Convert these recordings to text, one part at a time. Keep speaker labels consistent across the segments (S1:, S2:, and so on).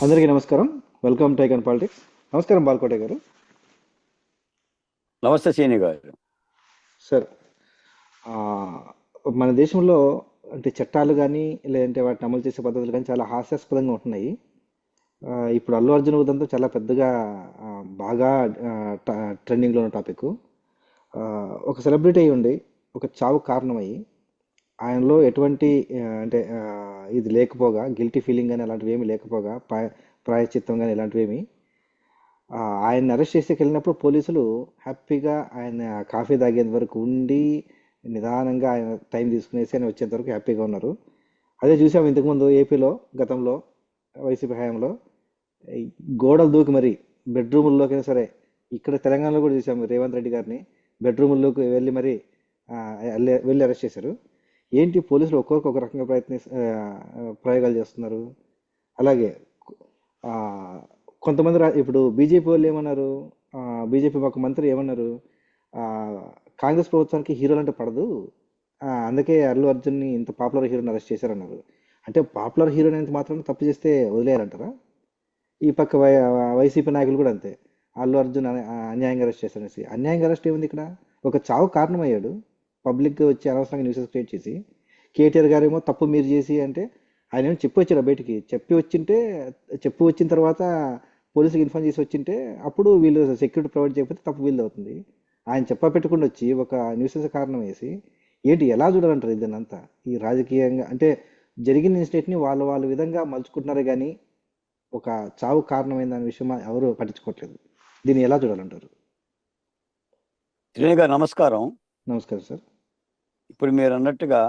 S1: అందరికీ నమస్కారం. Welcome to icon politics. నమస్కారం బాల్కోటే గారు.
S2: నమస్తే సీని గారు.
S1: సార్, ఆ, మన దేశంలో అంటే చట్టాలు కానీ లేదంటే వాటిని అమలు చేసే పద్ధతులు కానీ చాలా హాస్యాస్పదంగా ఉంటున్నాయి. ఇప్పుడు అల్లు అర్జున్ ఉదంతా చాలా పెద్దగా ఆ, బాగా ట్రెండింగ్లో ఉన్న టాపిక్. ఒక సెలబ్రిటీ అయి ఉండి ఒక చావు కారణమయ్యి ఆయనలో ఎటువంటి ఇది లేకపోగా గిల్టీ ఫీలింగ్ కానీ అలాంటివి ఏమీ లేకపోగా ప్రాయశ్చిత్తం కానీ ఇలాంటివి ఏమి ఆయన్ని అరెస్ట్ చేసేకి వెళ్ళినప్పుడు పోలీసులు హ్యాపీగా ఆయన కాఫీ తాగేంత వరకు ఉండి నిదానంగా ఆయన టైం తీసుకునేసి ఆయన వచ్చేంత వరకు హ్యాపీగా ఉన్నారు. అదే చూసాం ఇంతకుముందు ఏపీలో గతంలో వైసీపీ హయాంలో ఈ గోడలు దూకి మరి బెడ్రూముల్లోకైనా సరే, ఇక్కడ తెలంగాణలో కూడా చూసాము రేవంత్ రెడ్డి గారిని బెడ్రూముల్లోకి వెళ్ళి మరి వెళ్ళి అరెస్ట్ చేశారు. ఏంటి పోలీసులు ఒక్కొక్క ఒక రకంగా ప్రయోగాలు చేస్తున్నారు. అలాగే ఆ, కొంతమంది ఇప్పుడు బీజేపీ వాళ్ళు ఏమన్నారు, బీజేపీ ఒక మంత్రి ఏమన్నారు, ఆ, కాంగ్రెస్ ప్రభుత్వానికి హీరోలు అంటే పడదు, అందుకే అల్లు అర్జున్ని ఇంత పాపులర్ హీరోని అరెస్ట్ చేశారన్నారు. అంటే పాపులర్ హీరోని ఎంత మాత్రం తప్పు చేస్తే వదిలేయాలంటారా? ఈ పక్క వైసీపీ నాయకులు కూడా అంతే, అల్లు అర్జున్ అన్యాయంగా అరెస్ట్ చేశారనేసి. అన్యాయంగా అరెస్ట్ ఏముంది ఇక్కడ? ఒక చావు కారణమయ్యాడు, పబ్లిక్ వచ్చి అనవసరంగా న్యూసెస్ క్రియేట్ చేసి. కేటీఆర్ గారేమో తప్పు మీరు చేసి అంటే ఆయన ఏమో చెప్పి వచ్చాడు బయటికి, చెప్పి వచ్చిన తర్వాత పోలీసుకి ఇన్ఫార్మ్ చేసి వచ్చింటే అప్పుడు వీళ్ళు సెక్యూరిటీ ప్రొవైడ్ చేయకపోతే తప్పు వీళ్ళు అవుతుంది. ఆయన పెట్టకుండా వచ్చి ఒక న్యూసెస్ కారణం వేసి ఏంటి ఎలా చూడాలంటారు ఇదన్నంతా? ఈ రాజకీయంగా అంటే జరిగిన ఇన్సిడెంట్ని వాళ్ళ విధంగా మలుచుకుంటున్నారే కానీ ఒక చావు కారణమైన దాని విషయం ఎవరు పట్టించుకోవట్లేదు. దీన్ని ఎలా చూడాలంటారు?
S2: శ్రీని గారు నమస్కారం.
S1: నమస్కారం సార్.
S2: ఇప్పుడు మీరు అన్నట్టుగా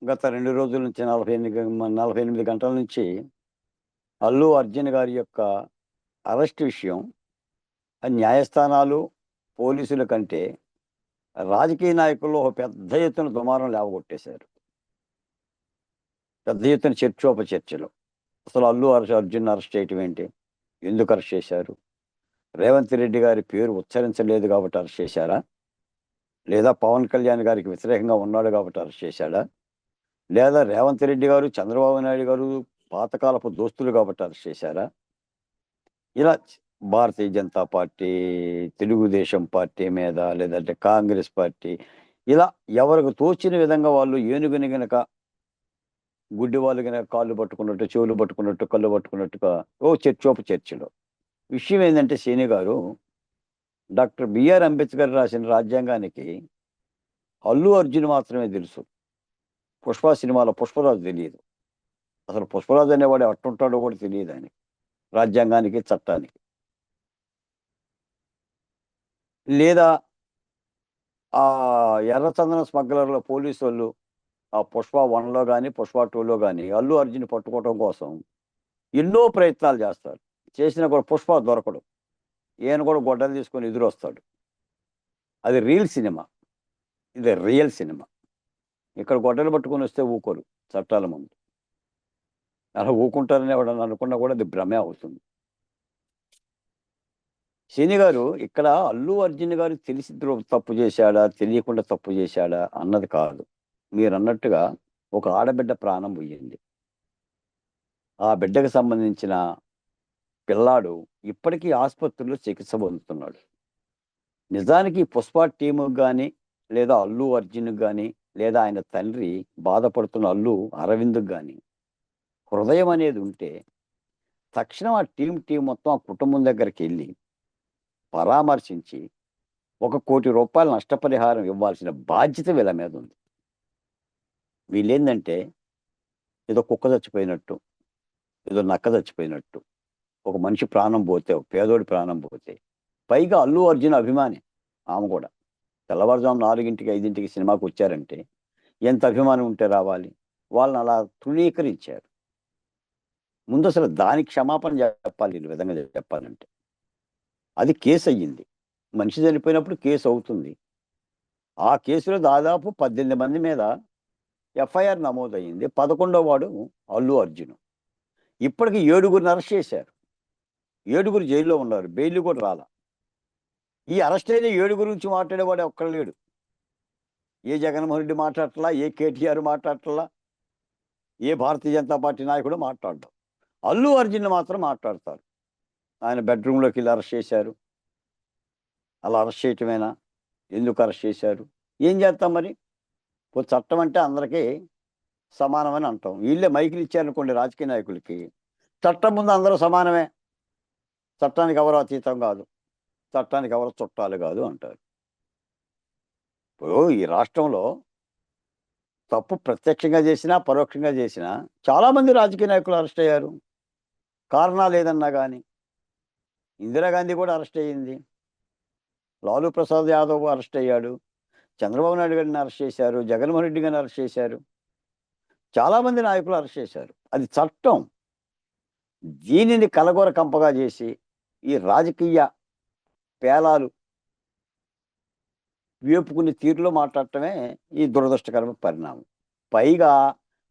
S2: గత 2 రోజుల నుంచి 48 గంటల నుంచి అల్లు అర్జున్ గారి యొక్క అరెస్ట్ విషయం న్యాయస్థానాలు పోలీసుల కంటే రాజకీయ నాయకుల్లో ఒక పెద్ద ఎత్తున దుమారం లేవగొట్టేశారు. పెద్ద ఎత్తున చర్చోపచర్చలు. అసలు అల్లు అర్జున్ అరెస్ట్ చేయటం ఏంటి, ఎందుకు అరెస్ట్ చేశారు, రేవంత్ రెడ్డి గారి పేరు ఉచ్చరించలేదు కాబట్టి అరెస్ట్ చేశారా, లేదా పవన్ కళ్యాణ్ గారికి వ్యతిరేకంగా ఉన్నాడు కాబట్టి అరెస్ట్ చేశాడా, లేదా రేవంత్ రెడ్డి గారు చంద్రబాబు నాయుడు గారు పాతకాలపు దోస్తులు కాబట్టి అరెస్ట్ చేశారా? ఇలా భారతీయ జనతా పార్టీ, తెలుగుదేశం పార్టీ మీద, లేదంటే కాంగ్రెస్ పార్టీ, ఇలా ఎవరికి తోచిన విధంగా వాళ్ళు ఏనుగుని గనక గుడ్డి వాళ్ళు గనక కాళ్ళు పట్టుకున్నట్టు, చెవులు పట్టుకున్నట్టు, కళ్ళు పట్టుకున్నట్టుగా చర్చలు. విషయం ఏంటంటే సీని గారు, డాక్టర్ బిఆర్ అంబేద్కర్ రాసిన రాజ్యాంగానికి అల్లు అర్జున్ మాత్రమే తెలుసు. పుష్ప సినిమాలో పుష్పరాజు తెలియదు. అసలు పుష్పరాజు అనేవాడు అట్టుంటాడో కూడా తెలియదు ఆయనకి, రాజ్యాంగానికి, చట్టానికి. లేదా ఆ ఎర్రచందన స్మగ్లర్ల పోలీసు వాళ్ళు ఆ పుష్ప 1లో కానీ పుష్ప 2లో కానీ అల్లు అర్జున్ పట్టుకోవడం కోసం ఎన్నో ప్రయత్నాలు చేస్తారు. చేసినా కూడా పుష్ప దొరకడు. ఈయన కూడా గొడ్డలు తీసుకొని ఎదురొస్తాడు. అది రీల్ సినిమా, ఇది రియల్ సినిమా. ఇక్కడ గొడ్డలు పట్టుకొని వస్తే ఊకోరు చట్టాల ముందు. అలా ఊకుంటారని ఎవడని అనుకున్నా కూడా అది భ్రమే అవుతుంది. శని గారు, ఇక్కడ అల్లు అర్జున్ గారు తెలిసి తప్పు చేశాడా, తెలియకుండా తప్పు చేశాడా అన్నది కాదు. మీరు అన్నట్టుగా ఒక ఆడబిడ్డ ప్రాణం పోయింది. ఆ బిడ్డకు సంబంధించిన పిల్లాడు ఇప్పటికీ ఆసుపత్రిలో చికిత్స పొందుతున్నాడు. నిజానికి పుష్ప టీముకు కానీ, లేదా అల్లు అర్జున్కి కానీ, లేదా ఆయన తండ్రి బాధపడుతున్న అల్లు అరవింద్కి కానీ హృదయం అనేది ఉంటే తక్షణం ఆ టీం మొత్తం ఆ కుటుంబం దగ్గరికి వెళ్ళి పరామర్శించి 1 కోటి రూపాయల నష్టపరిహారం ఇవ్వాల్సిన బాధ్యత వీళ్ళ మీద ఉంది. వీళ్ళేందంటే ఏదో కుక్క చచ్చిపోయినట్టు, ఏదో నక్క చచ్చిపోయినట్టు, ఒక మనిషి ప్రాణం పోతే, ఒక పేదోడి ప్రాణం పోతే, పైగా అల్లు అర్జున్ అభిమాని ఆమె కూడా తెల్లవారుజాము 4ంటికి 5ంటికి సినిమాకి వచ్చారంటే ఎంత అభిమానం ఉంటే రావాలి. వాళ్ళని అలా తృణీకరించారు. ముందు అసలు దానికి క్షమాపణ చెప్పాలి. ఈ విధంగా చెప్పాలంటే అది కేసు అయ్యింది. మనిషి చనిపోయినప్పుడు కేసు అవుతుంది. ఆ కేసులో దాదాపు 18 మంది మీద ఎఫ్ఐఆర్ నమోదయ్యింది. 11వ వాడు అల్లు అర్జున్. ఇప్పటికి 7గురిని అరెస్ట్ చేశారు. 7గురు జైల్లో ఉన్నారు, బెయిల్ కూడా రాలా. ఈ అరెస్ట్ అయిన 7 గురించి మాట్లాడేవాడు ఒక్కడ లేడు. ఏ జగన్మోహన్ రెడ్డి మాట్లాడట్లా, ఏ కేటీఆర్ మాట్లాడట్లా, ఏ భారతీయ జనతా పార్టీ నాయకుడు మాట్లాడడం. అల్లు అర్జున్ మాత్రం మాట్లాడతారు. ఆయన బెడ్రూమ్లోకి వెళ్ళి అరెస్ట్ చేశారు, అలా అరెస్ట్ చేయటమేనా? ఎందుకు అరెస్ట్ చేశారు? ఏం చేస్తాం మరి? చట్టం అంటే అందరికీ సమానమని అంటాం. వీళ్ళే మైకులు ఇచ్చారనుకోండి రాజకీయ నాయకులకి, చట్టం ముందు అందరూ సమానమే, చట్టానికి ఎవరు అతీతం కాదు, చట్టానికి ఎవరు చుట్టాలు కాదు అంటారు. ఇప్పుడు ఈ రాష్ట్రంలో తప్పు ప్రత్యక్షంగా చేసినా పరోక్షంగా చేసినా చాలామంది రాజకీయ నాయకులు అరెస్ట్ అయ్యారు. కారణాలు ఏదన్నా కానీ ఇందిరాగాంధీ కూడా అరెస్ట్ అయ్యింది, లాలూ ప్రసాద్ యాదవ్ అరెస్ట్ అయ్యాడు, చంద్రబాబు నాయుడు గారిని అరెస్ట్ చేశారు, జగన్మోహన్ రెడ్డి గారిని అరెస్ట్ చేశారు, చాలామంది నాయకులు అరెస్ట్ చేశారు. అది చట్టం. దీనిని కలగొర కంపగా చేసి ఈ రాజకీయ పేలాలు వేపుకుని తీరులో మాట్లాడటమే ఈ దురదృష్టకరమైన పరిణామం. పైగా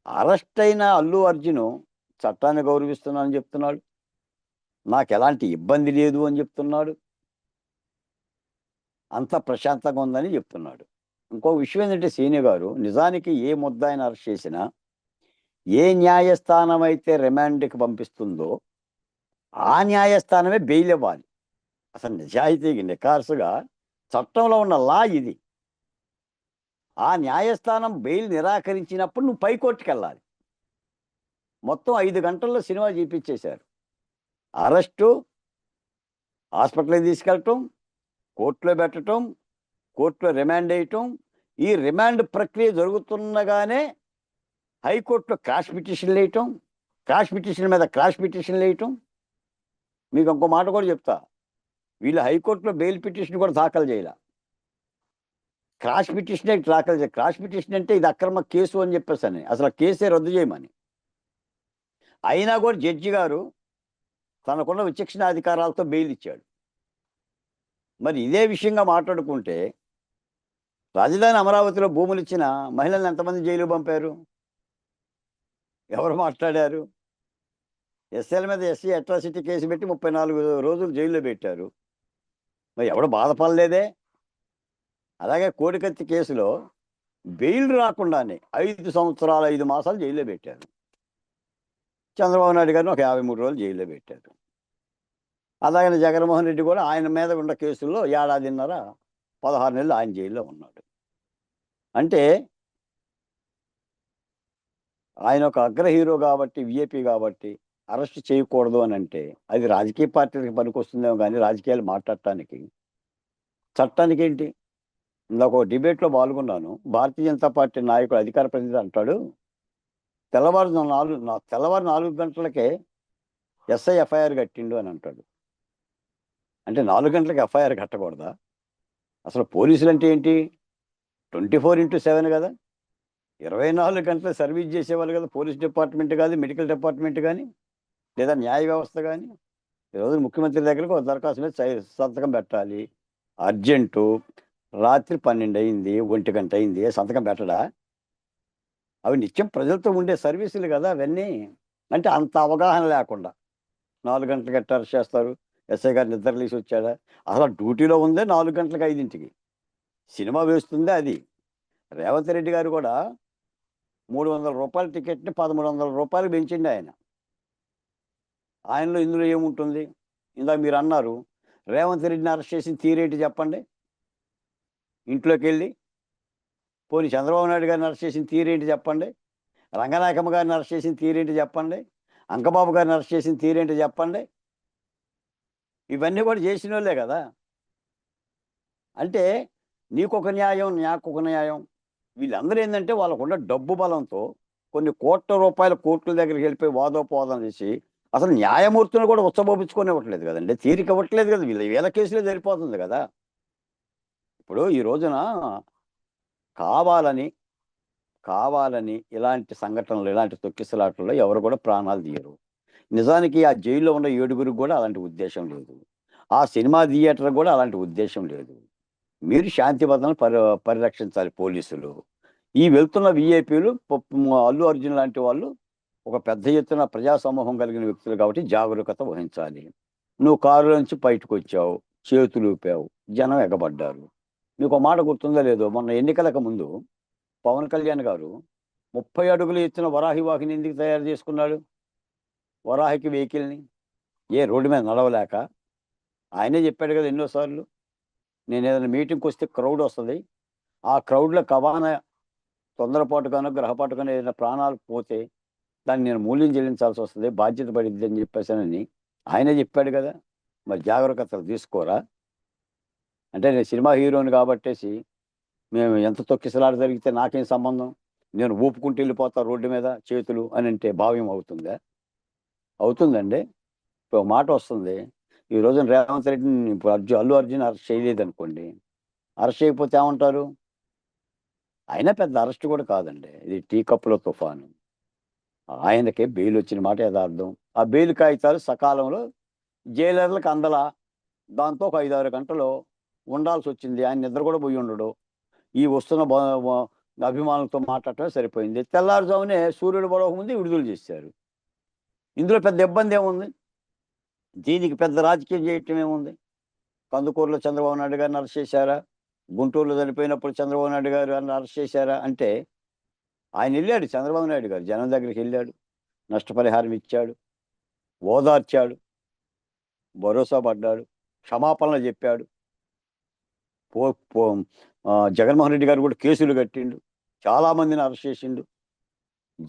S2: అరెస్ట్ అయిన అల్లు అర్జున్ చట్టాన్ని గౌరవిస్తున్నానని చెప్తున్నాడు, నాకు ఎలాంటి ఇబ్బంది లేదు అని చెప్తున్నాడు, అంత ప్రశాంతంగా ఉందని చెప్తున్నాడు. ఇంకో విషయం ఏంటంటే సీని గారు, నిజానికి ఏ ముద్దాయిని అరెస్ట్ చేసినా ఏ న్యాయస్థానం అయితే రిమాండ్కి పంపిస్తుందో ఆ న్యాయస్థానమే బెయిల్ ఇవ్వాలి. అసలు నిజాయితీకి నిఖార్సుగా చట్టంలో ఉన్న లా ఇది. ఆ న్యాయస్థానం బెయిల్ నిరాకరించినప్పుడు నువ్వు పైకోర్టుకి వెళ్ళాలి. మొత్తం 5 గంటల్లో సినిమా చూపించేశారు. అరెస్టు, హాస్పిటల్కి తీసుకెళ్ళటం, కోర్టులో పెట్టడం, కోర్టులో రిమాండ్ వేయటం. ఈ రిమాండ్ ప్రక్రియ జరుగుతుండగానే హైకోర్టులో క్రాష్ పిటిషన్లు వేయటం, క్రాష్ పిటిషన్ మీద క్రాష్ పిటిషన్లు వేయటం. మీకు ఇంకో మాట కూడా చెప్తా, వీళ్ళు హైకోర్టులో బెయిల్ పిటిషన్ కూడా దాఖలు చేయాల, క్రాష్ పిటిషనే దాఖలు చేయాలి. క్రాష్ పిటిషన్ అంటే ఇది అక్రమ కేసు అని చెప్పేసి అని, అసలు కేసే రద్దు చేయమని. అయినా కూడా జడ్జి గారు తనకున్న విచక్షణ అధికారాలతో బెయిల్ ఇచ్చాడు. మరి ఇదే విషయంగా మాట్లాడుకుంటే రాజధాని అమరావతిలో భూములు ఇచ్చిన మహిళలను ఎంతమంది జైలు పంపారు? ఎవరు మాట్లాడారు? ఎస్ఎల్ మీద ఎస్సీ అట్రాసిటీ కేసు పెట్టి 34 రోజులు జైల్లో పెట్టారు. మరి ఎవడు బాధపడలేదే? అలాగే కోడికత్తి కేసులో బెయిల్ రాకుండానే 5 సంవత్సరాలు 5 మాసాలు జైల్లో పెట్టారు. చంద్రబాబు నాయుడు గారిని ఒక 53 రోజులు జైల్లో పెట్టారు. అలాగనే జగన్మోహన్ రెడ్డి కూడా ఆయన మీద ఉన్న కేసుల్లో 1.5 ఏడాదిన్నర 16 నెలలు ఆయన జైల్లో ఉన్నాడు. అంటే ఆయన ఒక అగ్ర హీరో కాబట్టి, విఐపి కాబట్టి అరెస్ట్ చేయకూడదు అని అంటే అది రాజకీయ పార్టీలకు పనికొస్తుందేమో కానీ రాజకీయాలు మాట్లాడటానికి చట్టానికి ఏంటి? ఇందాక ఒక డిబేట్లో పాల్గొన్నాను. భారతీయ జనతా పార్టీ నాయకుడు అధికార ప్రతినిధి అంటాడు, తెల్లవారు 4 గంటలకే ఎస్ఐ ఎఫ్ఐఆర్ కట్టిండు అని అంటాడు. అంటే 4 గంటలకు ఎఫ్ఐఆర్ కట్టకూడదా? అసలు పోలీసులు అంటే ఏంటి? 24/7 కదా, 24 గంటలు సర్వీస్ చేసేవాళ్ళు కదా. పోలీస్ డిపార్ట్మెంట్ కానీ, మెడికల్ డిపార్ట్మెంట్ కానీ, లేదా న్యాయ వ్యవస్థ కానీ. ఈరోజు ముఖ్యమంత్రి దగ్గరకు ఒక దరఖాస్తు మీద సంతకం పెట్టాలి, అర్జెంటు, రాత్రి 12 అయింది, 1 గంట అయింది, సంతకం పెట్టడా? అవి నిత్యం ప్రజలతో ఉండే సర్వీసులు కదా అవన్నీ. అంటే అంత అవగాహన లేకుండా 4 గంటలకు ఎట్లా అరెస్ట్ చేస్తారు? ఎస్ఐ గారు నిద్రలేసి వచ్చాడా? అసలు డ్యూటీలో ఉందే 4 గంటలకు 5ంటికి, సినిమా వేస్తుందే అది. రేవంత్ రెడ్డి గారు కూడా 300 రూపాయల టికెట్ని 1300 రూపాయలు పెంచిండి ఆయన. ఆయనలో ఇందులో ఏముంటుంది? ఇందాక మీరు అన్నారు, రేవంత్ రెడ్డిని అరెస్ట్ చేసిన తీరేంటి చెప్పండి? ఇంట్లోకి వెళ్ళి పోనీ చంద్రబాబు నాయుడు గారిని అరెస్ట్ చేసిన తీరేంటి చెప్పండి? రంగనాయకమ్మ గారిని అరెస్ట్ చేసిన తీరేంటి చెప్పండి? అంకబాబు గారిని అరెస్ట్ చేసిన తీరేంటి చెప్పండి? ఇవన్నీ కూడా చేసిన వాళ్ళే కదా. అంటే నీకొక న్యాయం, నాకొక న్యాయం. వీళ్ళందరూ ఏంటంటే వాళ్ళకున్న డబ్బు బలంతో కొన్ని కోట్ల రూపాయల కోర్టుల దగ్గరికి వెళ్ళిపోయి వాదోపవాదం చేసి అసలు న్యాయమూర్తులను కూడా ఉచ్చబోపించుకొని ఇవ్వట్లేదు కదండి, తీరిక ఇవ్వట్లేదు కదా. వీళ్ళ కేసులే సరిపోతుంది కదా. ఇప్పుడు ఈ రోజున కావాలని కావాలని ఇలాంటి సంఘటనలు, ఇలాంటి తొక్కిసలాటల్లో ఎవరు కూడా ప్రాణాలు తీయరు. నిజానికి ఆ జైల్లో ఉన్న 7గురికి కూడా అలాంటి ఉద్దేశం లేదు, ఆ సినిమా థియేటర్ కూడా అలాంటి ఉద్దేశం లేదు. మీరు శాంతి భద్రతను పరిరక్షించాలి పోలీసులు. ఈ వెళ్తున్న విఐపీలు అల్లు అర్జున్ లాంటి వాళ్ళు ఒక పెద్ద ఎత్తున ప్రజా సమూహం కలిగిన వ్యక్తులు కాబట్టి జాగరూకత వహించాలి. నువ్వు కారు నుంచి బయటకు వచ్చావు, చేతులు ఊపావు, జనం ఎగబడ్డారు. మీకు మాట గుర్తుందో లేదో, మొన్న ఎన్నికలకు ముందు పవన్ కళ్యాణ్ గారు 30 అడుగులు ఎత్తున వరాహి వాహిని ఎందుకు తయారు చేసుకున్నాడు? వరాహకి వెహికల్ని రోడ్డు మీద నడవలేక. ఆయనే చెప్పాడు కదా ఎన్నోసార్లు, నేను ఏదైనా మీటింగ్కి వస్తే క్రౌడ్ వస్తుంది, ఆ క్రౌడ్లో కవాన తొందరపాటుగానో గ్రహపాటుగానో ఏదైనా ప్రాణాలు పోతే దాన్ని నేను మూల్యం చెల్లించాల్సి వస్తుంది, బాధ్యత పడిద్ది అని చెప్పేసానని ఆయనే చెప్పాడు కదా. మరి జాగ్రత్తలు తీసుకోరా? అంటే నేను సినిమా హీరోని కాబట్టేసి మేము ఎంత తొక్కిసలాట జరిగితే నాకేం సంబంధం, నేను ఊపుకుంటూ వెళ్ళిపోతా రోడ్డు మీద చేతులు అని అంటే భావ్యం అవుతుందా? అవుతుందండి. ఇప్పుడు ఒక మాట వస్తుంది, ఈ రోజున రేవంత్ రెడ్డిని ఇప్పుడు అల్లు అర్జున్ అరెస్ట్ చేయలేదు అనుకోండి, అరెస్ట్ చేయకపోతే ఏమంటారు? అయినా పెద్ద అరెస్ట్ కూడా కాదండి, ఇది టీ కప్పులో తుఫాను. ఆయనకే బెయిల్ వచ్చిన మాట యథార్థం. ఆ బెయిల్ కాగితాలు సకాలంలో జైలర్లకు అందలా, దాంతో ఒక 5-6 గంటలు ఉండాల్సి వచ్చింది. ఆయన నిద్ర కూడా పోయి ఉండడు, ఈ వస్తున్న అభిమానులతో మాట్లాడటమే సరిపోయింది. తెల్లారుజామునే సూర్యుడు పడక ముందు విడుదల చేశారు. ఇందులో పెద్ద ఇబ్బంది ఏముంది? దీనికి పెద్ద రాజకీయం చేయటం ఏముంది? కందుకూరులో చంద్రబాబు నాయుడు గారిని అరెస్ట్ చేశారా? గుంటూరులో చనిపోయినప్పుడు చంద్రబాబు నాయుడు గారిని అరెస్ట్ చేశారా? అంటే ఆయన వెళ్ళాడు, చంద్రబాబు నాయుడు గారు జనం దగ్గరికి వెళ్ళాడు, నష్టపరిహారం ఇచ్చాడు, ఓదార్చాడు, భరోసా పడ్డాడు, క్షమాపణలు చెప్పాడు. పో పో జగన్మోహన్ రెడ్డి గారు కూడా కేసులు కట్టిండు, చాలామందిని అరెస్ట్ చేసిండు.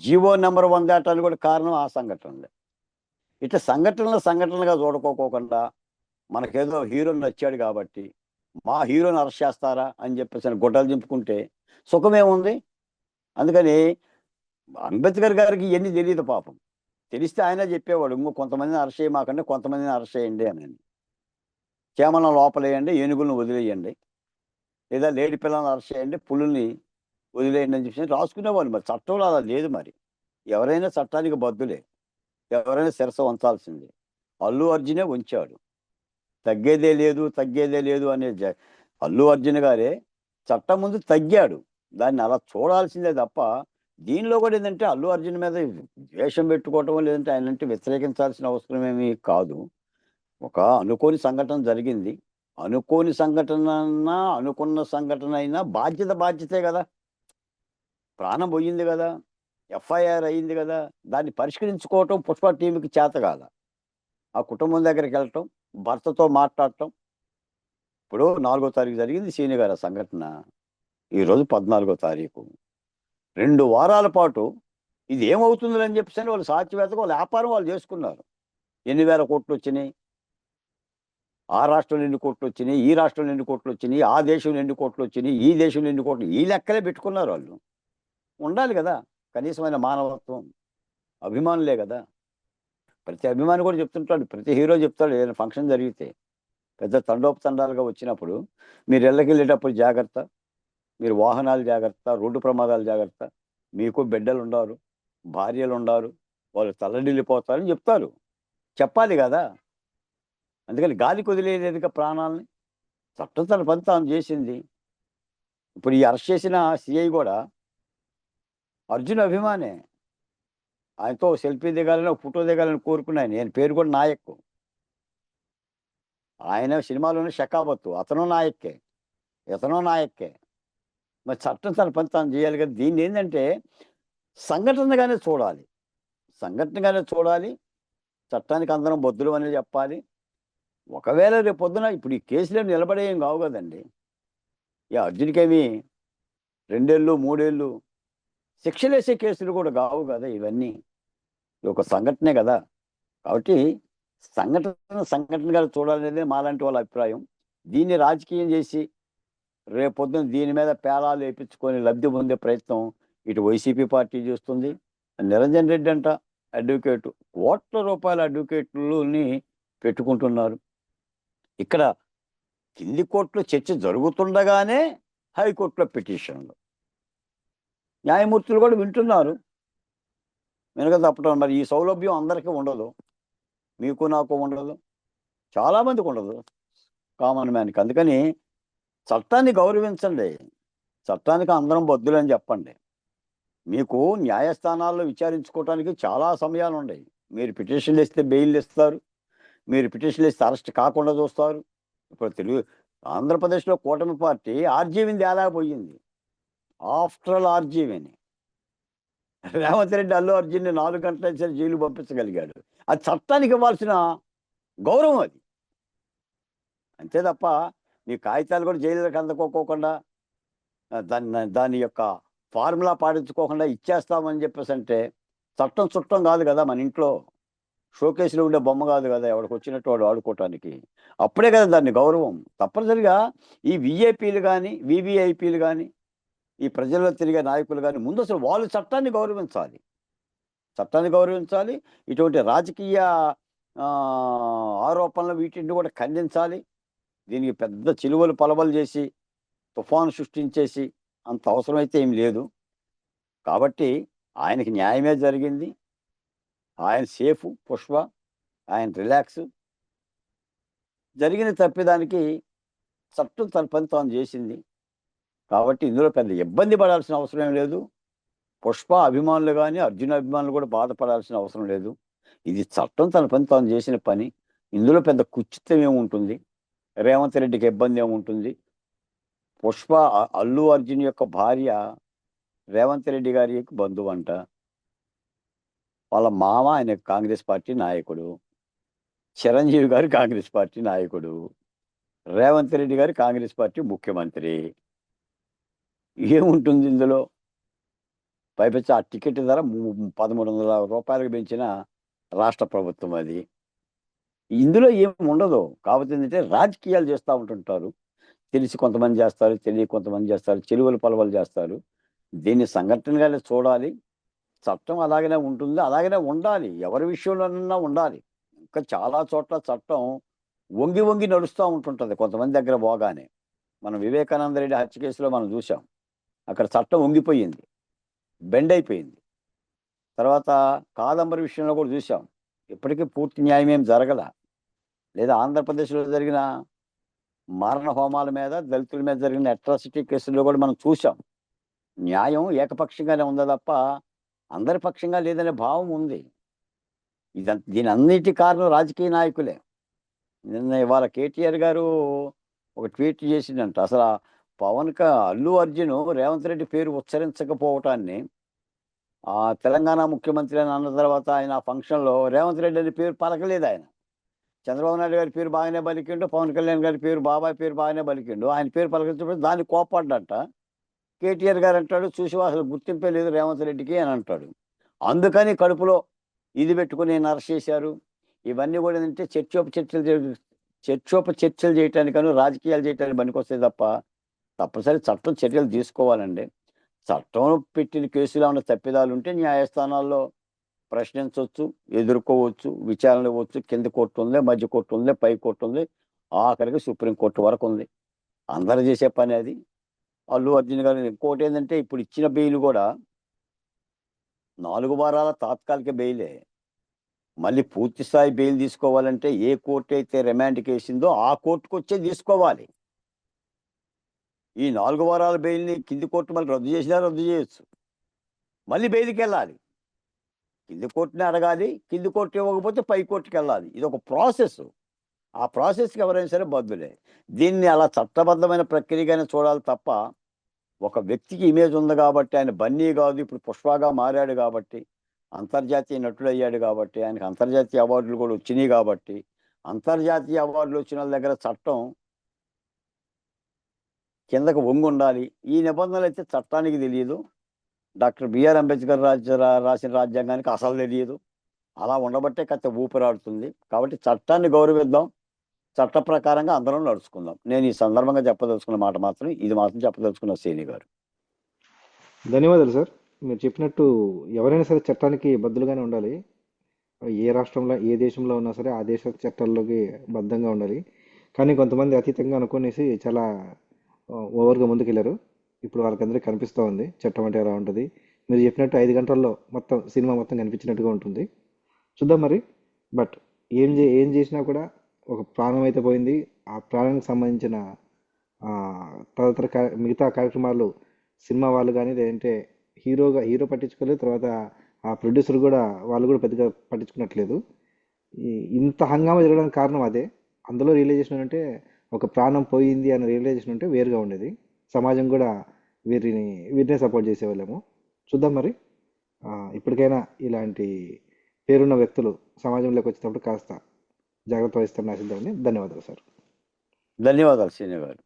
S2: జీవో నెంబర్ 1 దాటానికి కూడా కారణం ఆ సంఘటనలే. ఇట్లా సంఘటనలుగా చూడుకోకుండా మనకేదో హీరో నచ్చాడు కాబట్టి మా హీరోని అరెస్ట్ చేస్తారా అని చెప్పేసి గుడ్డలు దింపుకుంటే సుఖమేముంది? అందుకని అంబేద్కర్ గారికి ఇవన్నీ తెలియదు పాపం. తెలిస్తే ఆయన చెప్పేవాడు, ఇంకో కొంతమందిని అరెస్ట్ చేయమాకండి, కొంతమందిని అరెస్ట్ చేయండి అని. చేమలను లోపలేయండి, ఏనుగులను వదిలేయండి, లేదా లేడి పిల్లలను అరెస్ట్ చేయండి, పులుల్ని వదిలేయండి అని చెప్పి రాసుకునేవాళ్ళు. మరి చట్టంలో అలా లేదు. మరి ఎవరైనా చట్టానికి బద్దులే, ఎవరైనా శిరస వంచాల్సిందే. అల్లు అర్జునే ఉంచాడు, తగ్గేదే లేదు అనే అల్లు అర్జున్ గారే చట్టం ముందు తగ్గాడు. దాన్ని అలా చూడాల్సిందే తప్ప దీనిలో కూడా ఏంటంటే అల్లు అర్జున్ మీద ద్వేషం పెట్టుకోవటం, లేదంటే ఆయనంటే వ్యతిరేకించాల్సిన అవసరం ఏమీ కాదు. ఒక అనుకోని సంఘటన జరిగింది, అనుకోని సంఘటన అన్నా అనుకున్న సంఘటన అయినా బాధ్యతే కదా. ప్రాణం పోయింది కదా, ఎఫ్ఐఆర్ అయింది కదా, దాన్ని పరిష్కరించుకోవటం పుష్ప టీంకి చేత కాల. ఆ కుటుంబం దగ్గరికి వెళ్ళటం, భర్తతో మాట్లాడటం. ఇప్పుడు 4వ తారీఖు జరిగింది సీని గారు సంఘటన, ఈరోజు 14వ తారీఖు. 2 వారాల పాటు ఇది ఏమవుతుందని చెప్పేసి వాళ్ళు సాధ్యవేత్తగా వాళ్ళ వ్యాపారం వాళ్ళు చేసుకున్నారు. ఎన్ని వేల కోట్లు వచ్చినాయి, ఆ రాష్ట్రంలో ఎన్ని కోట్లు వచ్చినాయి, ఈ రాష్ట్రంలో ఎన్ని కోట్లు వచ్చినాయి, ఆ దేశంలో ఎన్ని కోట్లు వచ్చినాయి, ఈ దేశంలో ఎన్ని కోట్లు, ఈ లెక్కలే పెట్టుకున్నారు వాళ్ళు. ఉండాలి కదా కనీసమైన మానవత్వం, అభిమానులే కదా. ప్రతి అభిమాని కూడా చెప్తుంటాడు, ప్రతి హీరో చెప్తాడు, ఏదైనా ఫంక్షన్ జరిగితే పెద్ద తండోపతండాలుగా వచ్చినప్పుడు మీరు ఇళ్ళకెళ్ళేటప్పుడు జాగ్రత్త, మీరు వాహనాలు జాగ్రత్త, రోడ్డు ప్రమాదాలు జాగ్రత్త, మీకు బిడ్డలు ఉండారు, భార్యలు ఉండారు, వాళ్ళు తల్లడిల్లిపోతారని చెప్తారు. చెప్పాలి కదా. అందుకని గాలికి వదిలేదుగా ప్రాణాలని. చట్టం తన పని తాను చేసింది. ఇప్పుడు ఈ అరెస్ట్ చేసిన సిఐ కూడా అర్జున్ అభిమానే. ఆయనతో సెల్ఫీ దిగాలని, ఒక ఫోటో దిగాలని కోరుకున్నాను. నేను పేరు కూడా నాయక్. ఆయన సినిమాలోనే షకాబత్తు, అతను నాయక్కే, ఇతను నాయక్కే. మరి చట్టం తన పని తాను చేయాలి కదా. దీన్ని ఏంటంటే సంఘటనగానే చూడాలి, చట్టానికి అందరం బొద్దులు అనేది చెప్పాలి. ఒకవేళ రేపు పొద్దున ఇప్పుడు ఈ కేసులో నిలబడేం కావు కదండి. ఈ అర్జున్కేమి 2 ఏళ్ళు 3 ఏళ్ళు శిక్షలేసే కేసులు కూడా కావు కదా ఇవన్నీ. ఒక సంఘటనే కదా. కాబట్టి సంఘటనగా చూడాలనేది మాలాంటి వాళ్ళ అభిప్రాయం. దీన్ని రాజకీయం చేసి రేపొద్దున దీని మీద పేలాలు వేయించుకొని లబ్ధి పొందే ప్రయత్నం ఇటు వైసీపీ పార్టీ చేస్తుంది. నిరంజన్ రెడ్డి అంట అడ్వకేటు, కోట్ల రూపాయల అడ్వకేట్లని పెట్టుకుంటున్నారు. ఇక్కడ కింది కోర్టులో చర్చ జరుగుతుండగానే హైకోర్టులో పిటిషన్లు, న్యాయమూర్తులు కూడా వింటున్నారు. వెనుక తప్పడం. మరి ఈ సౌలభ్యం అందరికీ ఉండదు, మీకు నాకు ఉండదు, చాలామందికి ఉండదు, కామన్ మ్యాన్కి. అందుకని చట్టాన్ని గౌరవించండి, చట్టానికి అందరం బద్దులని చెప్పండి. మీకు న్యాయస్థానాల్లో విచారించుకోవడానికి చాలా సమయాలు ఉన్నాయి. మీరు పిటిషన్లు ఇస్తే బెయిల్ ఇస్తారు, మీరు పిటిషన్లు ఇస్తే అరెస్ట్ కాకుండా చూస్తారు. ఇప్పుడు ఆంధ్రప్రదేశ్లో కూటమి పార్టీ ఆర్జీవీని తేలాపోయింది, ఆఫ్టర్ ఆల్ ఆర్జీవీని. రేవంత్ రెడ్డి అల్లు అర్జున్ని 4 గంటల సరే జైలు పంపించగలిగాడు. అది చట్టానికి ఇవ్వాల్సిన గౌరవం అది. అంతే తప్ప నీ కాగితాలు కూడా జైలుకి అందుకోకుండా దాని యొక్క ఫార్ములా పాటించుకోకుండా ఇచ్చేస్తామని చెప్పేసి అంటే చట్టం చుట్టం కాదు కదా మన ఇంట్లో. షోకేసులో ఉండే బొమ్మ కాదు కదా ఎవడికి వచ్చినట్టు వాడు ఆడుకోవటానికి. అప్పుడే కదా దాన్ని గౌరవం. తప్పనిసరిగా ఈ విఐపీలు కానీ వివిఐపీలు కానీ ఈ ప్రజల్లో తిరిగే నాయకులు కానీ ముందు అసలు వాళ్ళు చట్టాన్ని గౌరవించాలి. చట్టాన్ని గౌరవించాలి. ఇటువంటి రాజకీయ ఆ, ఆరోపణలు వీటిని కూడా ఖండించాలి. దీనికి పెద్ద చిలువలు పలవలు చేసి తుఫాను సృష్టించేసి అంత అవసరమైతే ఏం లేదు. కాబట్టి ఆయనకి న్యాయమే జరిగింది. ఆయన సేఫ్ పుష్ప, ఆయన రిలాక్స్. జరిగిన తప్పిదానికి చట్టం తన పని తాను చేసింది. కాబట్టి ఇందులో పెద్ద ఇబ్బంది పడాల్సిన అవసరం ఏం లేదు. పుష్ప అభిమానులు కానీ అర్జున అభిమానులు కూడా బాధపడాల్సిన అవసరం లేదు. ఇది చట్టం తన పని తాను చేసిన పని. ఇందులో పెద్ద కుచితం ఏముంటుంది, రేవంత్ రెడ్డికి ఇబ్బంది ఏముంటుంది. పుష్ప అల్లు అర్జున్ యొక్క భార్య రేవంత్ రెడ్డి గారి బంధువు అంట. వాళ్ళ మామ ఆయన కాంగ్రెస్ పార్టీ నాయకుడు, చిరంజీవి గారు కాంగ్రెస్ పార్టీ నాయకుడు, రేవంత్ రెడ్డి గారు కాంగ్రెస్ పార్టీ ముఖ్యమంత్రి. ఏముంటుంది ఇందులో? పైపెచ్చి ఆ టికెట్ ధర 1,300 రూపాయలకు పెంచిన రాష్ట్ర ప్రభుత్వం అది. ఇందులో ఏం ఉండదు. కాకపోతే ఏంటంటే రాజకీయాలు చేస్తూ ఉంటుంటారు. తెలిసి కొంతమంది చేస్తారు, తెలియ కొంతమంది చేస్తారు, చెలువలు పలవలు చేస్తారు. దీన్ని సంఘటనగానే చూడాలి. చట్టం అలాగనే ఉంటుంది, అలాగనే ఉండాలి. ఎవరి విషయంలోనన్నా ఉండాలి. ఇంకా చాలా చోట్ల చట్టం వంగి వంగి నడుస్తూ ఉంటుంటుంది కొంతమంది దగ్గర పోగానే. మనం వివేకానంద రెడ్డి హత్య కేసులో మనం చూసాం. అక్కడ చట్టం వంగిపోయింది, బెండ్ అయిపోయింది. తర్వాత కాదంబరి విషయంలో కూడా చూసాం. ఇప్పటికీ పూర్తి న్యాయం ఏం జరగల. లేదా ఆంధ్రప్రదేశ్లో జరిగిన మారణ హోమాల మీద, దళితుల మీద జరిగిన అట్రాసిటీ కేసుల్లో కూడా మనం చూసాం. న్యాయం ఏకపక్షంగానే ఉందా తప్ప అందరి పక్షంగా లేదనే భావం ఉంది. దీని అన్నిటి కారణం రాజకీయ నాయకులే. నిన్న ఇవాళ కేటీఆర్ గారు ఒక ట్వీట్ చేసిందంట. అసలు అల్లు అర్జున్ రేవంత్ రెడ్డి పేరు ఉచ్చరించకపోవటాన్ని ఆ తెలంగాణ ముఖ్యమంత్రి అని అన్న తర్వాత ఆయన ఆ ఫంక్షన్లో రేవంత్ రెడ్డి అని పేరు పలకలేదు. ఆయన చంద్రబాబు నాయుడు గారి పేరు బాగానే పలికిండు, పవన్ కళ్యాణ్ గారి పేరు బాబాయ్ పేరు బాగానే పలికిండు. ఆయన పేరు పలకించడం దాన్ని కోప్పడ్డట. కేటీఆర్ గారు అంటాడు, చూసి అసలు గుర్తింపే లేదు రేవంత్ రెడ్డికి అని అంటాడు. అందుకని కడుపులో ఇది పెట్టుకుని నేను అరెస్ట్ చేశారు. ఇవన్నీ కూడా ఏంటంటే చర్చోపచర్చలు చేయటానికను రాజకీయాలు చేయటానికి పనికొస్తాయి తప్ప తప్పనిసరి చట్టం చర్యలు తీసుకోవాలండి. చట్టం పెట్టిన కేసులు ఏమైనా తప్పిదాలు ఉంటే న్యాయస్థానాల్లో ప్రశ్నించవచ్చు, ఎదుర్కోవచ్చు, విచారణ ఇవ్వచ్చు. కింద కోర్టు ఉంది, మధ్య కోర్టు ఉంది, పై కోర్టు ఉంది, ఆఖరికి సుప్రీంకోర్టు వరకు ఉంది. అందరూ చేసే పని అది. అల్లు అర్జున్ గారు ఇంకోటి ఏంటంటే ఇప్పుడు ఇచ్చిన బెయిల్ కూడా 4 వారాల తాత్కాలిక బెయిలే. మళ్ళీ పూర్తి స్థాయి బెయిల్ తీసుకోవాలంటే ఏ కోర్టు అయితే రిమాండ్కి వేసిందో ఆ కోర్టుకు వచ్చే తీసుకోవాలి. ఈ 4 వారాల బెయిల్ని కింది కోర్టు మళ్ళీ రద్దు చేసినా రద్దు చేయొచ్చు. మళ్ళీ బెయిల్కి వెళ్ళాలి. కింది కోర్టుని అడగాలి, కింది కోర్టు ఇవ్వకపోతే పై కోర్టుకి వెళ్ళాలి. ఇది ఒక ప్రాసెస్. ఆ ప్రాసెస్కి ఎవరైనా సరే బద్దులే. దీన్ని అలా చట్టబద్ధమైన ప్రక్రియగానే చూడాలి తప్ప ఒక వ్యక్తికి ఇమేజ్ ఉంది కాబట్టి, ఆయన బన్నీ కాదు ఇప్పుడు పుష్పగా మారాడు కాబట్టి, అంతర్జాతీయ నటుడు అయ్యాడు కాబట్టి, ఆయనకు అంతర్జాతీయ అవార్డులు కూడా వచ్చినాయి కాబట్టి, అంతర్జాతీయ అవార్డులు వచ్చిన వాళ్ళ దగ్గర చట్టం కిందకు వంగి ఉండాలి. ఈ నిబంధనలు అయితే చట్టానికి తెలియదు. డాక్టర్ బిఆర్ అంబేద్కర్ రాసిన రాజ్యాంగానికి అసలు తెలియదు. అలా ఉండబట్టే కథ ఊపిరాడుతుంది. కాబట్టి చట్టాన్ని గౌరవిద్దాం, చట్ట ప్రకారంగా అందరం నడుచుకుందాం. నేను ఈ సందర్భంగా చెప్పదలుచుకున్న మాట మాత్రం ఇది మాత్రం చెప్పదలుచుకున్న శ్రేణి గారు.
S1: ధన్యవాదాలు సార్. మీరు చెప్పినట్టు ఎవరైనా సరే చట్టానికి బద్దులుగానే ఉండాలి. ఏ రాష్ట్రంలో ఏ దేశంలో ఉన్నా సరే ఆ దేశ చట్టాల్లోకి బద్ధంగా ఉండాలి. కానీ కొంతమంది అతీతంగా అనుకునేసి చాలా ఓవర్గా ముందుకెళ్ళారు. ఇప్పుడు వాళ్ళకందరికీ కనిపిస్తూ ఉంది చట్టం అంటే ఎలా ఉంటుంది. మీరు చెప్పినట్టు 5 గంటల్లో మొత్తం సినిమా మొత్తం కనిపించినట్టుగా ఉంటుంది. చూద్దాం మరి. బట్ ఏం చేసినా కూడా ఒక ప్రాణం అయితే పోయింది. ఆ ప్రాణానికి సంబంధించిన తదితర మిగతా కార్యక్రమాలు సినిమా వాళ్ళు కానీ లేదంటే హీరో పట్టించుకోలేదు. తర్వాత ఆ ప్రొడ్యూసర్ కూడా వాళ్ళు కూడా పెద్దగా పట్టించుకున్నట్లేదు. ఇంత హంగామా జరగడానికి కారణం అదే. అందులో రియలైజేషన్ అంటే ఒక ప్రాణం పోయింది అనే రియలైజేషన్ ఉంటే వేరుగా ఉండేది. సమాజం కూడా వీరినే సపోర్ట్ చేసేవాళ్ళేమో. చూద్దాం మరి. ఇప్పటికైనా ఇలాంటి పేరున్న వ్యక్తులు సమాజంలోకి వచ్చేటప్పుడు కాస్త జాగ్రత్త వహిస్తారని ఆశిద్దామని. ధన్యవాదాలు సార్.
S2: ధన్యవాదాలు శ్రీను గారు.